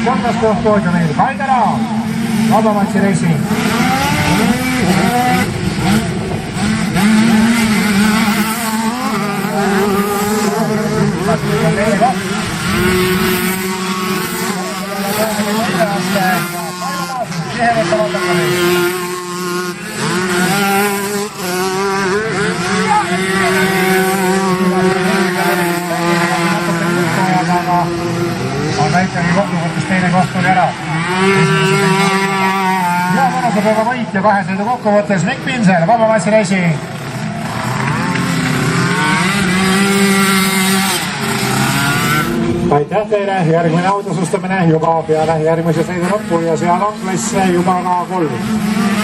Kolmas koht poodiumil Kaidera, Vabamatsi Racing. aga ikkagi kokkuvõttes teine koht oli ära. Ja mõnusa päeva võit ja 2 sõidu kokkuvõttes Mikk Pinsel, Vabamatsi Racing. Aitäh teile, järgmine autosustamine juba peale järgmise sõidu lõppu ja seal on klass juba ka 3.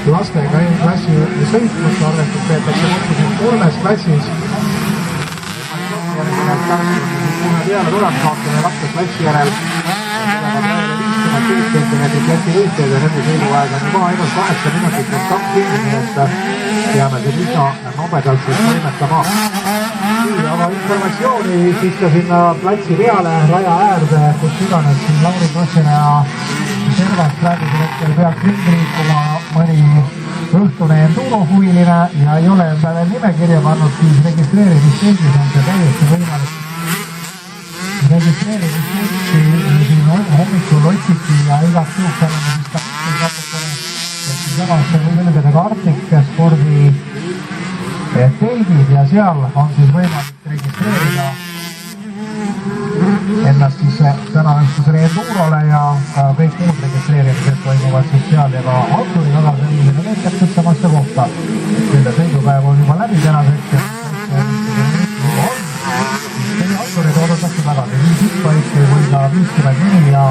Lastega klassi sõitmust arvestus peetakse kokku 3 klassis. Kuna peale tuleb kaotame 2 klassi järel. Klassi võitjaid ja nende sõiduaeg on juba ainult 8 minutit on 2 inimest. Peame see lisa nobedalt toimetama. Aga informatsiooni siis ka sinna platsi peale, raja äärde, kus iganes siin Lauri Kossina ja Servast praegusel hetkel peaks ringi liikuma mõni õhtune endurohuviline ja ei ole enda veel nimekirja pannud, siis registreerimiskeegis on see täiesti võimalik. Registreerimiskeegi siin hommikul otsiti ja igaks juhuks oleme siis ka natukene, et siis jagasse võlgedega Arctic spordi teigid ja seal on siis võimalik registreerida ennast siis täna õhtusele endurole ja kõik muud registreerimised toimuvad siis seal ja ka autori tagasõidmisega need täpselt samasse kohta. Selle sõidupäev on juba läbi tänaseks ja autorid oodatakse tagasi 5 1 või ka 54 ja